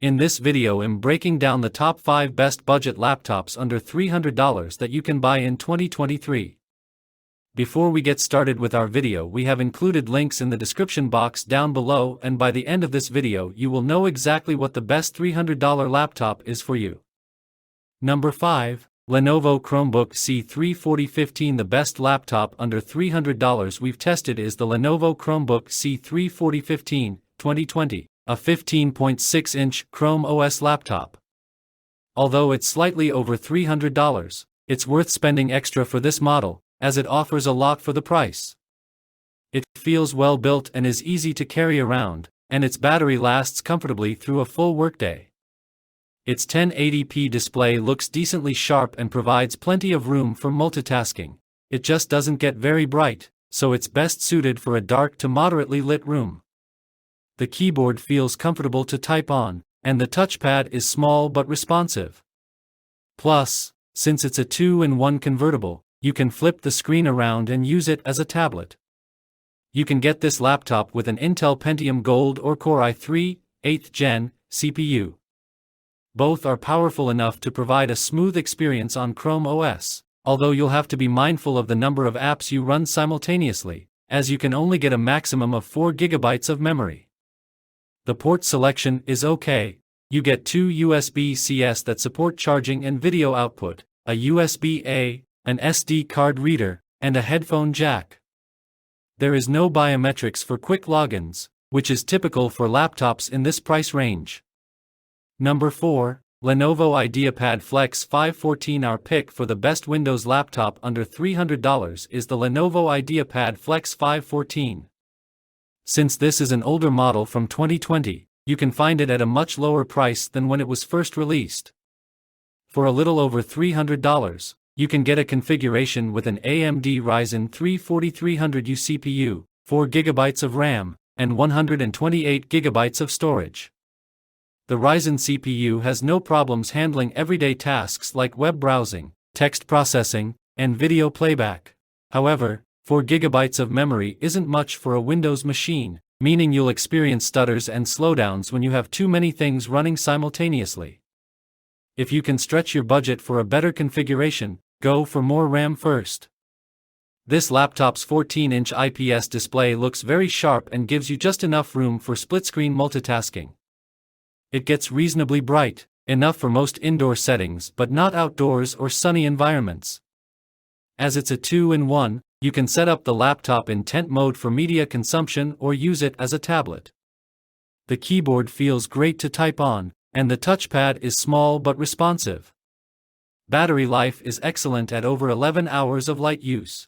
In this video I'm breaking down the top 5 best budget laptops under $300 that you can buy in 2023. Before we get started with our video, we have included links in the description box down below, and by the end of this video you will know exactly what the best $300 laptop is for you. Number 5. Lenovo Chromebook C3 The best laptop under $300 we've tested is the Lenovo Chromebook C3 2020. A 15.6-inch Chrome OS laptop. Although it's slightly over $300, it's worth spending extra for this model, as it offers a lot for the price. It feels well built and is easy to carry around, and its battery lasts comfortably through a full workday. Its 1080p display looks decently sharp and provides plenty of room for multitasking. It just doesn't get very bright, so it's best suited for a dark to moderately lit room. The keyboard feels comfortable to type on, and the touchpad is small but responsive. Plus, since it's a 2-in-1 convertible, you can flip the screen around and use it as a tablet. You can get this laptop with an Intel Pentium Gold or Core i3, 8th Gen, CPU. Both are powerful enough to provide a smooth experience on Chrome OS, although you'll have to be mindful of the number of apps you run simultaneously, as you can only get a maximum of 4 GB of memory. The port selection is okay. You get 2 USB-CS that support charging and video output, a USB-A, an SD card reader, and a headphone jack. There is no biometrics for quick logins, which is typical for laptops in this price range. Number 4. Lenovo IdeaPad Flex 514. Our pick for the best Windows laptop under $300 is the Lenovo IdeaPad Flex 514. Since this is an older model from 2020, you can find it at a much lower price than when it was first released. For a little over $300, you can get a configuration with an AMD Ryzen 3 4300U CPU, 4 GB of RAM, and 128 GB of storage. The Ryzen CPU has no problems handling everyday tasks like web browsing, text processing, and video playback. However, 4 GB of memory isn't much for a Windows machine, meaning you'll experience stutters and slowdowns when you have too many things running simultaneously. If you can stretch your budget for a better configuration, go for more RAM first. This laptop's 14-inch IPS display looks very sharp and gives you just enough room for split-screen multitasking. It gets reasonably bright, enough for most indoor settings but not outdoors or sunny environments. As it's a 2-in-1, you can set up the laptop in tent mode for media consumption or use it as a tablet. The keyboard feels great to type on, and the touchpad is small but responsive. Battery life is excellent at over 11 hours of light use.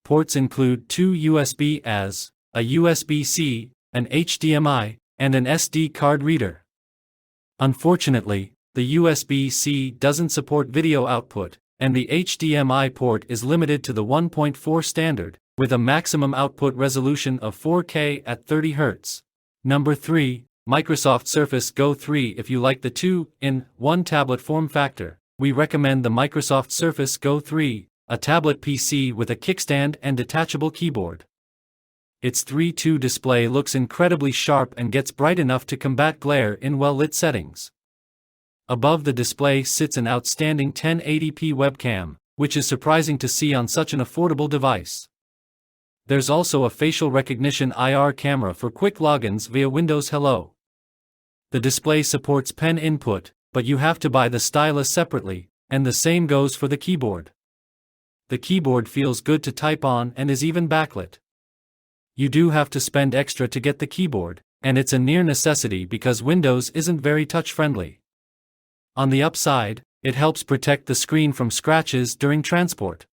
Ports include 2 USB-As, a USB-C, an HDMI, and an SD card reader. Unfortunately, the USB-C doesn't support video output, and the HDMI port is limited to the 1.4 standard, with a maximum output resolution of 4K at 30 Hz. Number 3. Microsoft Surface Go 3. If you like the 2-in-1 tablet form factor, we recommend the Microsoft Surface Go 3, a tablet PC with a kickstand and detachable keyboard. Its 3:2 display looks incredibly sharp and gets bright enough to combat glare in well-lit settings. Above the display sits an outstanding 1080p webcam, which is surprising to see on such an affordable device. There's also a facial recognition IR camera for quick logins via Windows Hello. The display supports pen input, but you have to buy the stylus separately, and the same goes for the keyboard. The keyboard feels good to type on and is even backlit. You do have to spend extra to get the keyboard, and it's a near necessity because Windows isn't very touch-friendly. On the upside, it helps protect the screen from scratches during transport.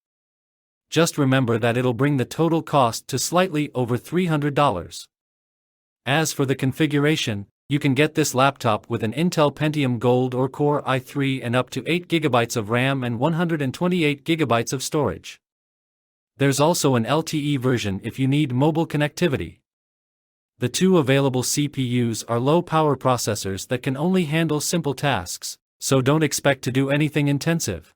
Just remember that it'll bring the total cost to slightly over $300. As for the configuration, you can get this laptop with an Intel Pentium Gold or Core i3 and up to 8 GB of RAM and 128 GB of storage. There's also an LTE version if you need mobile connectivity. The 2 available CPUs are low-power processors that can only handle simple tasks, so don't expect to do anything intensive.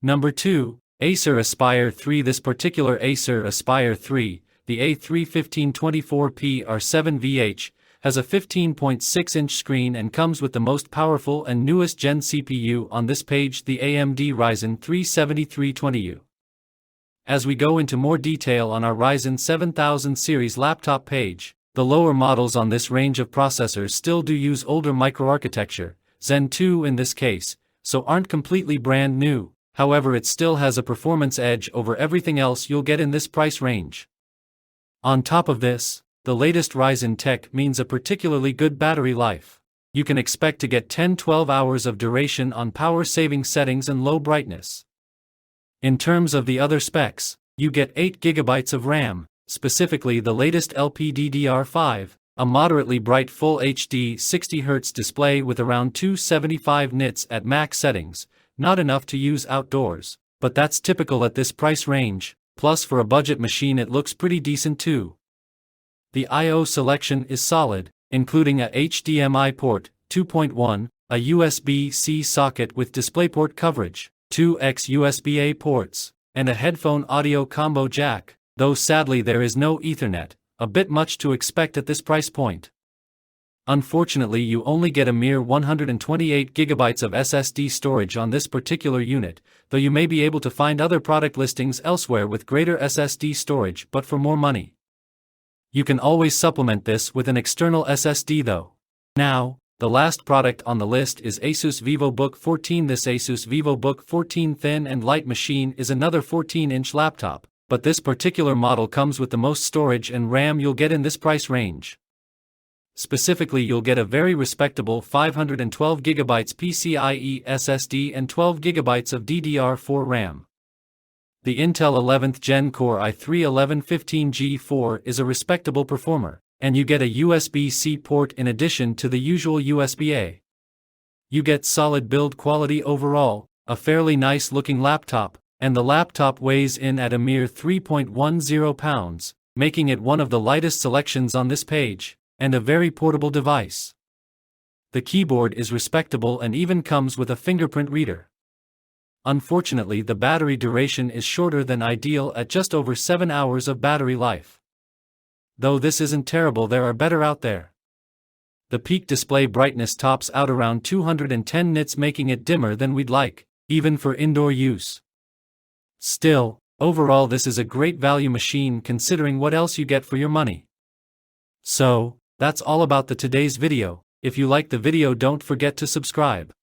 Number 2. Acer Aspire 3. This particular Acer Aspire 3, the A31524P R7VH, has a 15.6-inch screen and comes with the most powerful and newest Gen CPU on this page, the AMD Ryzen 3 7320U. As we go into more detail on our Ryzen 7000 series laptop page, the lower models on this range of processors still do use older microarchitecture, Zen 2 in this case, so aren't completely brand new. However, it still has a performance edge over everything else you'll get in this price range. On top of this, the latest Ryzen tech means a particularly good battery life. You can expect to get 10-12 hours of duration on power-saving settings and low brightness. In terms of the other specs, you get 8 GB of RAM, specifically the latest LPDDR5, a moderately bright Full HD 60Hz display with around 275 nits at max settings, not enough to use outdoors, but that's typical at this price range, plus for a budget machine it looks pretty decent too. The I/O selection is solid, including a HDMI port, 2.1, a USB-C socket with DisplayPort coverage, 2 USB-A ports, and a headphone audio combo jack, though sadly there is no Ethernet, a bit much to expect at this price point. Unfortunately, you only get a mere 128 GB of SSD storage on this particular unit, though you may be able to find other product listings elsewhere with greater SSD storage but for more money. You can always supplement this with an external SSD though. Now, the last product on the list is Asus VivoBook 14. This Asus VivoBook 14 thin and light machine is another 14-inch laptop, but this particular model comes with the most storage and RAM you'll get in this price range. Specifically, you'll get a very respectable 512 GB PCIe SSD and 12 GB of DDR4 RAM. The Intel 11th Gen Core i3-1115G4 is a respectable performer, and you get a USB-C port in addition to the usual USB-A. You get solid build quality overall, a fairly nice looking laptop, and the laptop weighs in at a mere 3.10 pounds, making it one of the lightest selections on this page, and a very portable device. The keyboard is respectable and even comes with a fingerprint reader. Unfortunately, the battery duration is shorter than ideal at just over 7 hours of battery life. Though this isn't terrible, there are better out there. The peak display brightness tops out around 210 nits, making it dimmer than we'd like, even for indoor use. Still, overall this is a great value machine considering what else you get for your money. So, that's all about today's video. If you like the video, don't forget to subscribe.